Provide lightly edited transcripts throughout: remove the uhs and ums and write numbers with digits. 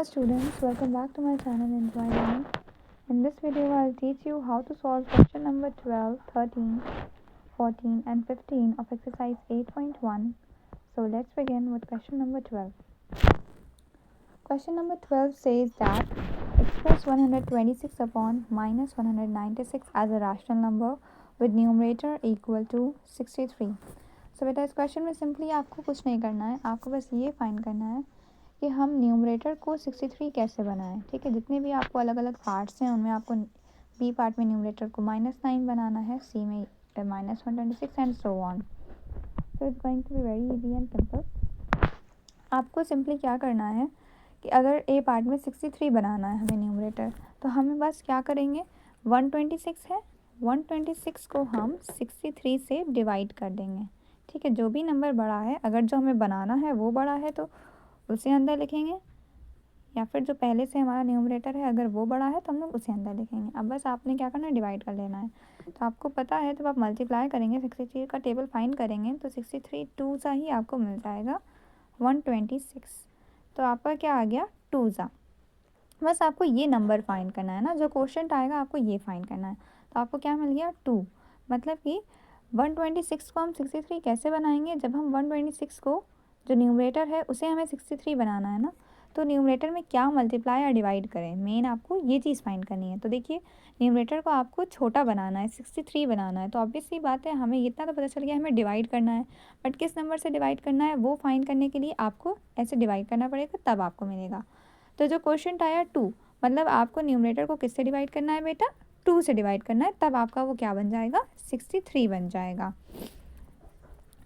students, welcome back to my channel Enjoy Learning. In this video, I'll teach you how to solve question number 12, 13, 14 and 15 of exercise 8.1. So let's begin with question number 12. Question number 12 says that express 126 upon minus 196 as a rational number with numerator equal to 63. So बेटा इस question में simply आपको कुछ नहीं करना है, आपको बस ये फाइंड करना है कि हम न्यूमरेटर को 63 कैसे बनाएं. ठीक है, जितने भी आपको अलग अलग पार्ट्स हैं उनमें आपको बी पार्ट में न्यूमरेटर को -9 बनाना है, सी में -126 and so on. So it's going to be very easy and simple. आपको सिंपली क्या करना है कि अगर ए पार्ट में 63 बनाना है हमें न्यूमरेटर, तो हमें बस क्या करेंगे, 126 है, 126 को हम 63 से डिवाइड कर देंगे. ठीक है, जो भी नंबर बड़ा है, अगर जो हमें बनाना है वो बड़ा है तो उसे अंदर लिखेंगे, या फिर जो पहले से हमारा न्यूमरेटर है अगर वो बड़ा है तो हम लोग उसे अंदर लिखेंगे. अब बस आपने क्या करना है, डिवाइड कर लेना है. तो आपको पता है जब आप मल्टीप्लाई करेंगे 63 का टेबल फाइंड करेंगे तो 63 टू सा ही आपको मिल जाएगा 126. तो आपका क्या आ गया, 2 सा. बस आपको ये नंबर फाइंड करना है ना, जो क्वोशंट आएगा आपको ये फाइंड करना है. तो आपको क्या मिल गया, 2. मतलब कि 126 को हम 63 कैसे बनाएंगे, जब हम 126 को जो न्यूमरेटर है उसे हमें 63 बनाना है ना, तो न्यूमरेटर में क्या मल्टीप्लाई या डिवाइड करें, मेन आपको ये चीज़ फाइंड करनी है. तो देखिए न्यूमरेटर को आपको छोटा बनाना है, 63 बनाना है, तो ऑब्वियस सी बात है हमें इतना तो पता चल गया हमें डिवाइड करना है, बट किस नंबर से डिवाइड करना है वो फाइंड करने के लिए आपको ऐसे डिवाइड करना पड़ेगा, तब आपको मिलेगा. तो जो क्वेश्चन आया 2, मतलब आपको न्यूमरेटर को किससे डिवाइड करना है बेटा, 2 से डिवाइड करना है, तब आपका वो क्या बन जाएगा, 63 बन जाएगा.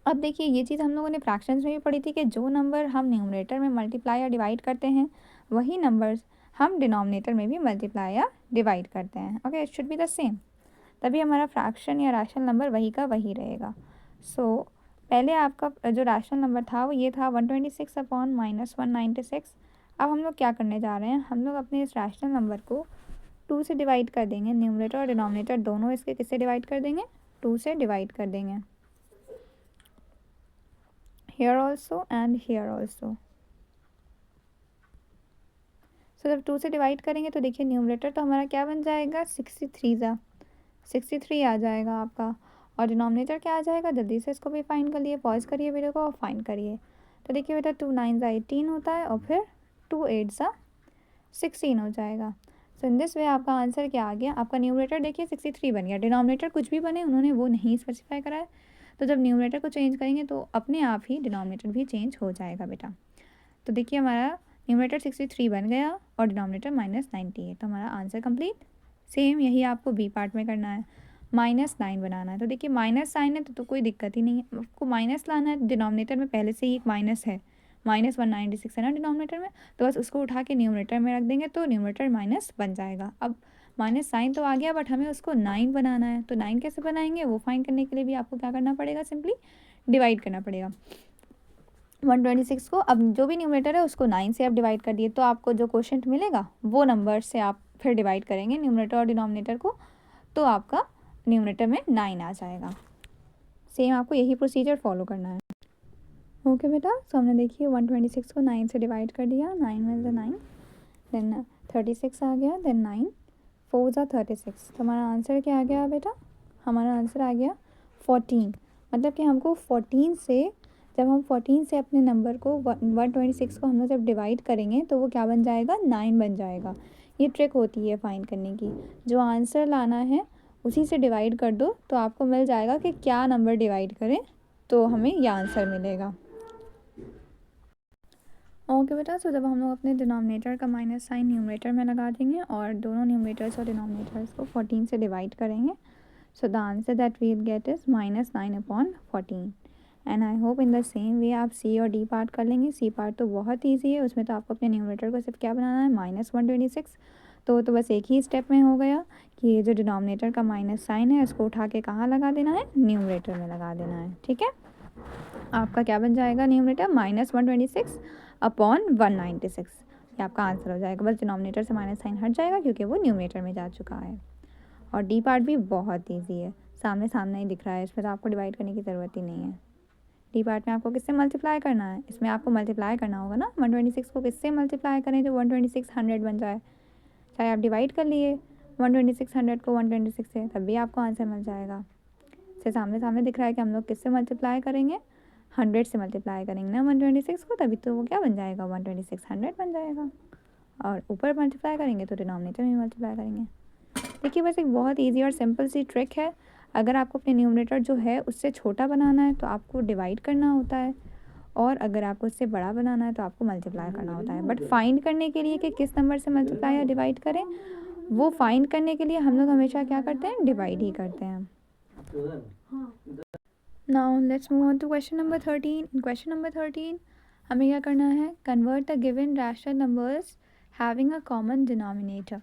अब देखिए ये चीज़ हम लोगों ने फ्रैक्शंस में भी पढ़ी थी कि जो नंबर हम न्यूमरेटर में मल्टीप्लाई या डिवाइड करते हैं वही नंबर्स हम डिनोमिनेटर में भी मल्टीप्लाई या डिवाइड करते हैं. Okay, it should be the same, तभी हमारा फ्रैक्शन या रैशनल नंबर वही का वही रहेगा. सो पहले आपका जो रैशनल नंबर था वो ये था 126 अपॉन -196. अब हम लोग क्या करने जा रहे हैं, हम लोग अपने इस रैशनल नंबर को 2 से डिवाइड कर देंगे. न्यूमरेटर और डिनोमिनेटर दोनों इसके किससे डिवाइड कर देंगे, 2 से डिवाइड कर देंगे. here also and here also. So जब 2 से डिवाइड करेंगे तो देखिए न्यूमरेटर तो हमारा क्या बन जाएगा, 63 आ जाएगा आपका, और डिनोमिनेटर क्या आ जाएगा, जल्दी से इसको भी फाइंड कर लिए, पॉज करिए वीडियो को और फाइंड करिए. तो देखिए बेटा 2 9 18 होता है और फिर 2 8 16 हो जाएगा. सो इन दिस वे आपका आंसर क्या आ गया, आपका न्यूमरेटर देखिए 63 बन गया. डिनोमिनेटर कुछ भी बने, उन्होंने वो नहीं स्पेसिफाई करा है, तो जब न्यूमरेटर को चेंज करेंगे तो अपने आप ही डिनोमिनेटर भी चेंज हो जाएगा बेटा. तो देखिए हमारा न्यूमरेटर 63 बन गया और डिनोमिनेटर -90 है, तो हमारा आंसर कंप्लीट. सेम यही आपको बी पार्ट में करना है, -9 बनाना है. तो देखिए माइनस साइन है तो कोई दिक्कत ही नहीं है, आपको माइनस लाना है. डिनोमिनेटर में पहले से ही एक माइनस है, -196 है ना डिनोमिनेटर में, तो बस उसको उठा के न्यूमरेटर में रख देंगे तो न्यूमरेटर माइनस बन जाएगा. अब माइनस साइन तो आ गया बट हमें उसको 9 बनाना है, तो 9 कैसे बनाएंगे वो फाइंड करने के लिए भी आपको क्या करना पड़ेगा, सिंपली डिवाइड करना पड़ेगा 126 को. अब जो भी न्यूमरेटर है उसको 9 से आप डिवाइड कर दिए, तो आपको जो क्वोशंट मिलेगा वो नंबर से आप फिर डिवाइड करेंगे न्यूमरेटर और डिनोमिनेटर को, तो आपका न्यूमरेटर में 9 आ जाएगा. सेम आपको यही प्रोसीजर फॉलो करना है. ओके बेटा, सो हमने देखिए 126 को 9 से डिवाइड कर दिया, 9 में से 9, देन 36 आ गया, देन 9 4 36. तो हमारा आंसर क्या आ गया बेटा, हमारा आंसर आ गया 14. मतलब कि हमको 14 से, जब हम 14 से अपने नंबर को 126 को हम लोग जब डिवाइड करेंगे तो वो क्या बन जाएगा, 9 बन जाएगा. ये ट्रिक होती है फाइंड करने की, जो आंसर लाना है उसी से डिवाइड कर दो तो आपको मिल जाएगा कि क्या नंबर डिवाइड करें तो हमें यह आंसर मिलेगा. ओके बेटा, सो जब हम लोग अपने डिनोमिनेटर का माइनस साइन न्यूमरेटर में लगा देंगे और दोनों न्यूमरेटर्स और डिनोमिनेटर्स को 14 से डिवाइड करेंगे, so the answer that we will get is -9 upon 14. And I hope in the same way आप सी और डी पार्ट कर लेंगे. सी पार्ट तो बहुत ईजी है, उसमें तो आपको अपने न्यूमरेटर को सिर्फ क्या बनाना है, -126. तो बस एक ही स्टेप में हो गया कि ये जो डिनोमिनेटर का माइनस साइन है इसको उठा के कहाँ लगा देना है, न्यूमरेटर में लगा देना है. ठीक है, आपका क्या बन जाएगा न्यूमरेटर, -126 अपॉन 196. ये आपका आंसर हो जाएगा. बस डिनोमिनेटर से माइनस साइन हट जाएगा क्योंकि वो न्यूमरेटर में जा चुका है. और डी पार्ट भी बहुत ईजी है, सामने सामने ही दिख रहा है, इसमें तो आपको डिवाइड करने की ज़रूरत ही नहीं है. डी पार्ट में आपको किससे मल्टीप्लाई करना है, इसमें आपको मल्टीप्लाई करना होगा ना। 126 को किससे मल्टीप्लाई करें जो 126 100 बन जाए। चाहे आप डिवाइड कर लिए 126 100 को 126 से, तब भी आपको आंसर मिल जाएगा। इससे सामने सामने दिख रहा है कि हम लोग किससे मल्टीप्लाई करेंगे, 100 से मल्टीप्लाई करेंगे ना 126 को, तभी तो वो क्या बन जाएगा 126 100 बन जाएगा। और ऊपर मल्टीप्लाई करेंगे तो डिनोमिनेटर में मल्टीप्लाई करेंगे। देखिए बस एक बहुत ईजी और सिंपल सी ट्रिक है। अगर आपको अपने न्यूमरेटर जो है उससे छोटा बनाना है तो आपको डिवाइड करना होता है, और अगर आपको उससे बड़ा बनाना है तो आपको मल्टीप्लाई करना होता है। बट फाइंड करने के लिए कि किस नंबर से मल्टीप्लाई या डिवाइड करें, वो फाइंड करने के लिए हम लोग हमेशा क्या करते हैं, डिवाइड ही करते हैं। Now let's move on to question number 13। In question number 13 हमें क्या करना है, convert the given rational numbers having a common denominator.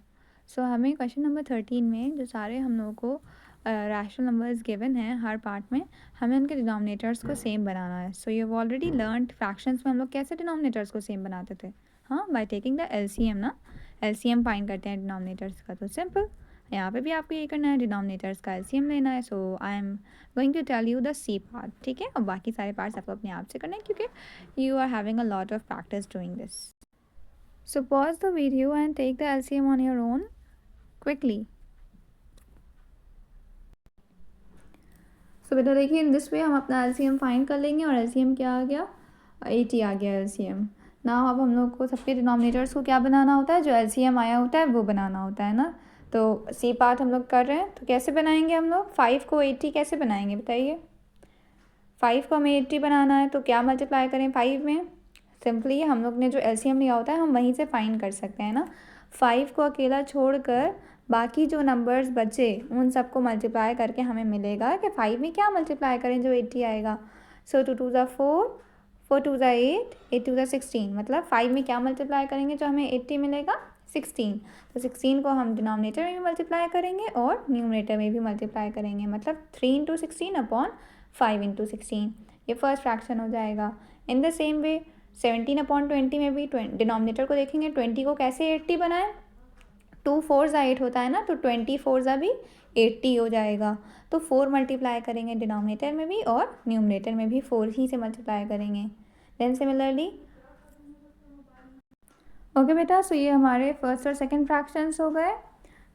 So हमें क्वेश्चन नंबर 13 में जो सारे हम लोगों को रैशनल नंबर्स गिवन हैं हर पार्ट में, हमें उनके डिनोमिनेटर्स को सेम बनाना है। So you have already learned fractions में हम लोग कैसे डिनोमिनेटर्स को सेम बनाते थे, हाँ, बाय टेकिंग द एलसीएम ना, एलसीएम फाइंड करते हैं डिनोमिनेटर्स का। तो सिंपल यहाँ पे भी आपको ये करना है, डिनोमिनेटर्स का एलसीएम लेना है। So I am going to tell you the C part, ठीक है, और बाकी सारे पार्ट्स आपको अपने आप से करना है क्योंकि you are having a lot of practice doing this. So pause the video and take the LCM on your own quickly. So बेटा देखिए इन दिस वे हम अपना एलसीएम फाइंड कर लेंगे, और एलसीएम क्या आ गया, 80 आ गया एलसीएम। ना अब हम लोग को सबके डिनोमिनेटर्स को क्या बनाना होता है, जो एलसीएम आया होता है वो बनाना होता है ना। तो सी पार्ट हम लोग कर रहे हैं, तो कैसे बनाएंगे हम लोग, 5 को 80 कैसे बनाएंगे बताइए। 5 को हमें 80 बनाना है तो क्या मल्टीप्लाई करें 5 में, सिंपली हम लोग ने जो एलसीएम लिया होता है हम वहीं से फाइंड कर सकते हैं ना। 5 को अकेला छोड़कर बाकी जो नंबर्स बचे उन सबको मल्टीप्लाई करके हमें मिलेगा कि 5 में क्या मल्टीप्लाई करें जो 80 आएगा। सो 2 2 ज़ा 4, 4 2 ज़ा 8, 8 2 ज़ा 16, मतलब 5 में क्या मल्टीप्लाई करेंगे जो हमें 80 मिलेगा, 16। तो 16 को हम डिनोमिनेटर में भी मल्टीप्लाई करेंगे और न्यूमरेटर में भी मल्टीप्लाई करेंगे, मतलब 3 इंटू 16 अपॉन 5 इंटू 16, ये फर्स्ट फ्रैक्शन हो जाएगा। इन द सेम वे 17 अपॉन 20 में भी डिनोमिनेटर को देखेंगे, 20 को कैसे 80 बनाएं, 2 4 ज़ा 8 होता है ना, तो 20 4 ज़ा भी 80 हो जाएगा। तो 4 मल्टीप्लाई करेंगे डिनोमिनेटर में भी और न्यूमरेटर में भी 4 ही से मल्टीप्लाई करेंगे। देन सिमिलरली ओके बेटा, सो ये हमारे फर्स्ट और सेकंड फ्रैक्शंस हो गए।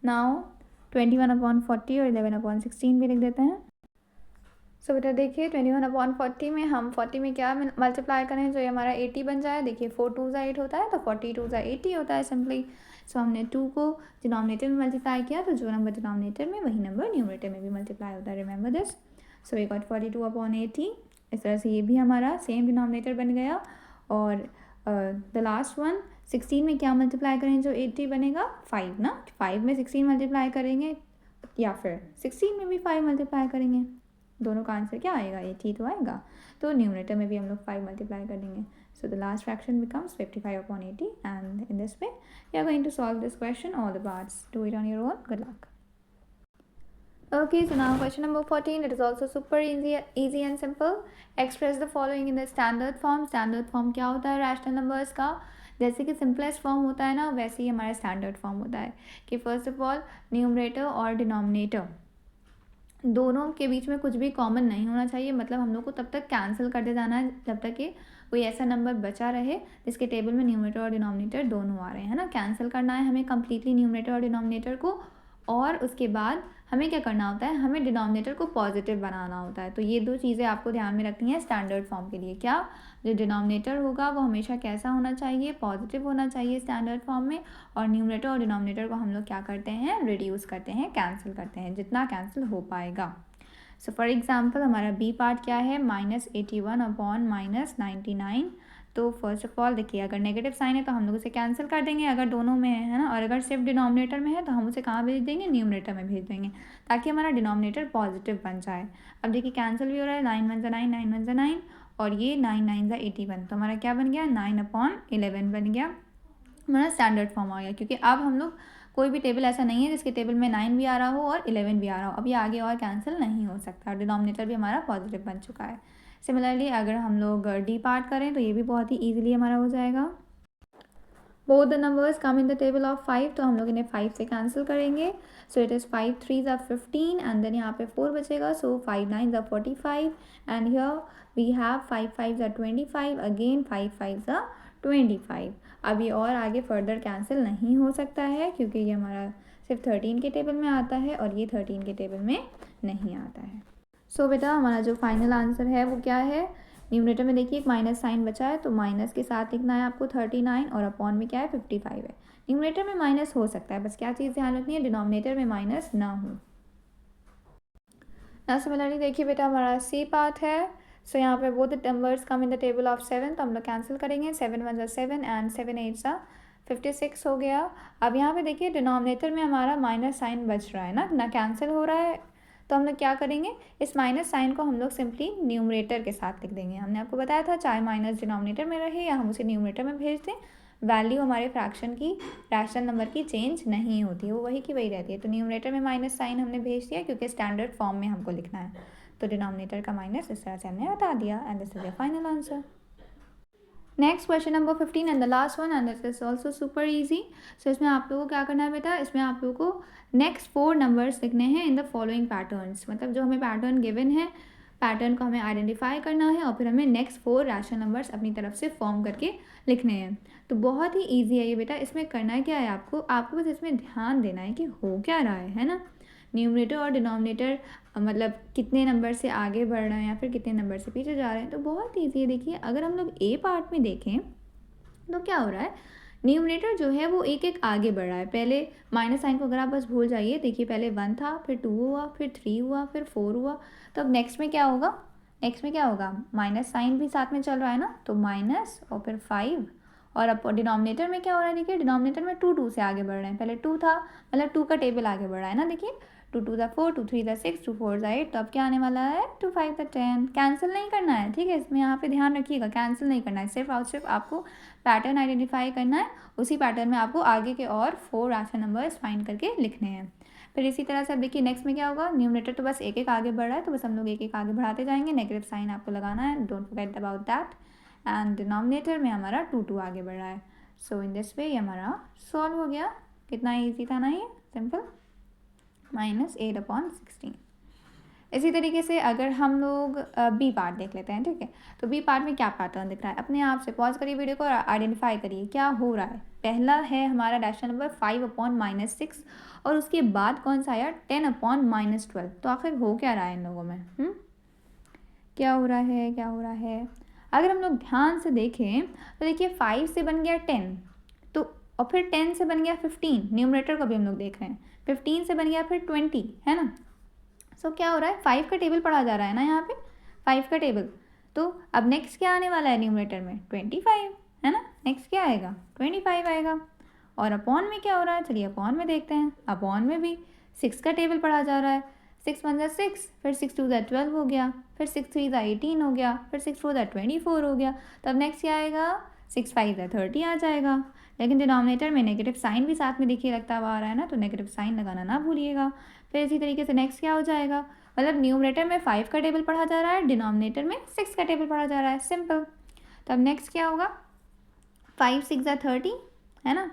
नाउ 21 अपॉन 40 और 11 अपॉन 16 भी लिख देते हैं। सो बेटा देखिए 21 अपॉन 40 में हम 40 में क्या मल्टीप्लाई करें जो ये हमारा 80 बन जाए। देखिए 4 2 ज़ा 8 होता है तो 40 2 ज़ा 80 होता है सिंपली। सो हमने 2 को डिनोमिनेटर में मल्टीप्लाई किया, तो जो नंबर डिनोमिनेटर में वही नंबर न्यूमरेटर में भी मल्टीप्लाई होता है, remember this. So we got 42 upon 80। इस तरह से ये भी हमारा सेम डिनोमिनेटर बन गया। और द लास्ट वन 16 में क्या मल्टीप्लाई करें जो 80 बनेगा, 5 ना, 5 में 16 मल्टीप्लाई करेंगे या फिर 16 में भी 5 मल्टीप्लाई करेंगे, दोनों का आंसर क्या आएगा, 80 तो आएगा। तो न्यूमरेटर में भी हम लोग 5 मल्टीप्लाई कर देंगे। So the last fraction becomes 55 upon 80 and in this way you are going to solve this question all the parts, do it on your own, good luck. Okay, so now question number 14, it is also super easy and simple. Express the following in the standard form. Standard form क्या होता है rational numbers का, जैसे कि simplest form होता है ना, वैसे ही हमारा स्टैंडर्ड फॉर्म होता है कि फर्स्ट ऑफ ऑल न्यूमरेटर और डिनोमिनेटर दोनों के बीच में कुछ भी कॉमन नहीं होना चाहिए, मतलब हम लोग को तब तक कैंसिल करते जाना है जब तक कि कोई ऐसा नंबर बचा रहे जिसके टेबल में न्यूमरेटर और डिनोमिनेटर दोनों आ रहे हैं ना। कैंसिल करना है हमें कम्प्लीटली न्यूमरेटर और डिनोमिनेटर को, और उसके बाद हमें क्या करना होता है, हमें डिनोमिनेटर को पॉजिटिव बनाना होता है। तो ये दो चीज़ें आपको ध्यान में रखनी है स्टैंडर्ड फॉर्म के लिए। क्या, जो डिनोमिनेटर होगा वो हमेशा कैसा होना चाहिए, पॉजिटिव होना चाहिए स्टैंडर्ड फॉर्म में, और न्यूमरेटर और डिनोमिनेटर को हम लोग क्या करते हैं, रिड्यूस करते हैं, कैंसिल करते हैं जितना कैंसिल हो पाएगा। सो फॉर एग्जाम्पल हमारा बी पार्ट क्या है, -81 अपॉन -99। तो फर्स्ट ऑफ ऑल देखिए अगर नेगेटिव साइन है तो हम लोग उसे कैंसिल कर देंगे अगर दोनों में है ना, और अगर सिर्फ डिनोमिनेटर में है तो हम उसे कहाँ भेज देंगे, न्यूमरेटर में भेज देंगे, ताकि हमारा डिनोमिनेटर पॉजिटिव बन जाए। अब देखिए कैंसिल भी हो रहा है, 9 1 ज़ा 9, 9 1 ज़ा 9, और ये 9 9 ज़ा 81, तो हमारा क्या बन गया, 9 अपॉन 11 बन गया, हमारा स्टैंडर्ड फॉर्म आ गया। क्योंकि अब हम लोग कोई भी टेबल ऐसा नहीं है जिसके टेबल में 9 भी आ रहा हो और 11 भी आ रहा हो, अब ये आगे और कैंसिल नहीं हो सकता, डिनोमिनेटर भी हमारा पॉजिटिव बन चुका है। सिमिलरली अगर हम लोग डी पार्ट करें तो ये भी बहुत ही ईजिली हमारा हो जाएगा। Both the numbers come in the table of 5, तो हम लोग इन्हें 5 से कैंसिल करेंगे. सो इट इज़ 5 3 ज़ा 15 एंड देन यहाँ पे 4 बचेगा. सो 5 9 ज़ा 45 एंड हियर वी हैव 5 5 ज़ा 25 अगेन 5 5 ज़ा 25. अब ये और आगे फर्दर कैंसिल नहीं हो सकता है क्योंकि ये हमारा सिर्फ 13 के टेबल में आता है और ये 13 के टेबल में नहीं आता है. सो बेटा हमारा जो फाइनल आंसर है वो क्या है. न्यूमरेटर में देखिए एक माइनस साइन बचा है तो माइनस के साथ लिखना है आपको 39 और अपॉन में क्या है 55 है. न्यूमरेटर में माइनस हो सकता है, बस क्या चीज़ ध्यान रखनी है, डिनोमिनेटर में माइनस ना हो. ना सिमिलरली देखिए बेटा हमारा सी पार्ट है. सो यहाँ पे वो the numbers come in the table of 7, तो हम लोग कैंसिल करेंगे. 7 1 ज़ा 7 एंड 7 8 ज़ा 56 हो गया. अब यहाँ पे देखिए डिनोमिनेटर में हमारा माइनस साइन बच रहा है ना कैंसिल हो रहा है. तो हम लोग क्या करेंगे, इस माइनस साइन को हम लोग सिंपली न्यूमरेटर के साथ लिख देंगे. हमने आपको बताया था चाहे माइनस डिनोमिनेटर में रहे या हम उसे न्यूमरेटर में भेज दें, वैल्यू हमारे फ्रैक्शन की रैशनल नंबर की चेंज नहीं होती है, वो वही की वही रहती है. तो न्यूमरेटर में माइनस साइन हमने भेज दिया क्योंकि स्टैंडर्ड फॉर्म में हमको लिखना है. तो डिनोमिनेटर का माइनस इस तरह से हमने हटा दिया and this is your final answer. Next question number 15 and the last one and this is also super easy. So इसमें आप लोगों को क्या करना है बेटा, इसमें आप लोगों को नेक्स्ट 4 नंबर्स लिखने हैं इन द फॉलोइंग पैटर्न्स. मतलब जो हमें पैटर्न गिवन है, पैटर्न को हमें आइडेंटिफाई करना है और फिर हमें नेक्स्ट 4 रैशनल नंबर्स अपनी तरफ से फॉर्म करके लिखने हैं. तो बहुत ही ईजी है ये बेटा. इसमें करना क्या है, आपको बस इसमें ध्यान देना है कि हो क्या रहा है ना. न्यूमरेटर और डिनोमिनेटर मतलब कितने नंबर से आगे बढ़ रहे हैं या फिर कितने नंबर से पीछे जा रहे हैं. तो बहुत ईजी है. देखिए अगर हम लोग ए पार्ट में देखें तो क्या हो रहा है, न्यूमरेटर जो है वो एक एक आगे बढ़ रहा है. पहले माइनस साइन को अगर आप बस भूल जाइए, देखिए पहले 1 था, फिर 2 हुआ, फिर 3 हुआ, फिर 4 हुआ. तो अब नेक्स्ट में क्या होगा, माइनस साइन भी साथ में चल रहा है ना, तो माइनस और फिर 5. और अब डिनोमिनेटर में क्या हो रहा है, देखिए डिनोमिनेटर में 2 2 से आगे बढ़ रहे हैं. पहले 2 था, मतलब 2 का टेबल आगे बढ़ रहा है ना. देखिए 2 2 ज़ा 4, 2 3 ज़ा 6, 2 4 ज़ा 8. तो अब क्या आने वाला है, 2 5 ज़ा 10. कैंसिल नहीं करना है, ठीक है. इसमें यहाँ पे ध्यान रखिएगा, कैंसिल नहीं करना है, सिर्फ और सिर्फ आपको पैटर्न आइडेंटिफाई करना है. उसी पैटर्न में आपको आगे के और 4 रैशनल नंबर्स फाइंड करके लिखने हैं. फिर इसी तरह से अब देखिए नेक्स्ट में क्या होगा, न्यूमरेटर तो बस एक एक आगे बढ़ रहा है, तो बस हम लोग एक एक आगे बढ़ाते जाएंगे. नेगेटिव साइन आपको लगाना है, don't forget about that. And denominator में हमारा 2 2 आगे बढ़ रहा है. सो इन दिस वे ये हमारा सॉल्व हो गया. कितना ईजी था ना ये, सिंपल. -8/16. इसी तरीके से अगर हम लोग बी पार्ट देख लेते हैं, ठीक है. तो बी पार्ट में क्या पैटर्न दिख रहा है, अपने आप से पॉज करिए वीडियो को और आइडेंटिफाई करिए क्या हो रहा है. पहला है हमारा रैशनल नंबर 5/-6 और उसके बाद कौन सा आया 10/-12. तो आखिर हो क्या रहा है इन लोगों में, क्या हो रहा है. अगर हम लोग ध्यान से देखें तो देखिए 5 से बन गया 10, तो और फिर 10 से बन गया 15. न्यूमरेटर को भी हम लोग देख रहे हैं. 15 से बन गया फिर 20, है ना. सो क्या हो रहा है, 5 का टेबल पढ़ा जा रहा है ना यहाँ पे, 5 का टेबल. तो अब नेक्स्ट क्या आने वाला है न्यूमरेटर में, 25, है ना. नेक्स्ट क्या आएगा, 25 आएगा. और अपॉन में क्या हो रहा है, चलिए अपॉन में देखते हैं. अपॉन में भी 6 का टेबल पढ़ा जा रहा है. 6 1 ज़ा 6, फिर 6 2 ज़ा 12 हो गया, फिर 6 3 ज़ा 18 हो गया, फिर 6 4 ज़ा 24 हो गया. तो अब नेक्स्ट क्या आएगा, 6 5 ज़ा 30 आ जाएगा. लेकिन डिनोमिनेटर में नेगेटिव साइन भी साथ में देखिए लगता हुआ आ रहा है ना, तो नेगेटिव साइन लगाना ना भूलिएगा. फिर इसी तरीके से नेक्स्ट क्या हो जाएगा, मतलब न्यूमरेटर में 5 का टेबल पढ़ा जा रहा है, डिनोमिनेटर में 6 का टेबल पढ़ा जा रहा है, सिंपल. तो अब नेक्स्ट क्या होगा, 5 6 ज़ा 30, है ना.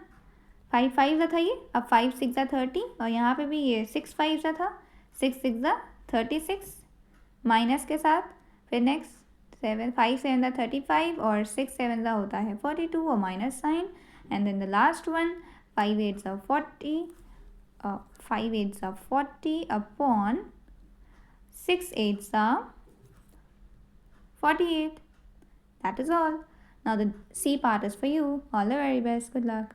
5 5 ज़ा था ये, अब 5 6 ज़ा 30 और यहाँ पे भी ये 6 5 ज़ा था, 6 6 ज़ा 36 माइनस के साथ. फिर नेक्स्ट 7 5 7 ज़ा 35 और 6 7 ज़ा होता है 42 और minus sign. And then the last one 5 8 ज़ा 40, 5 8 ज़ा 40 अपॉन 6 8 ज़ा 48. That is all. Now the C part is for you. All the very best. Good luck.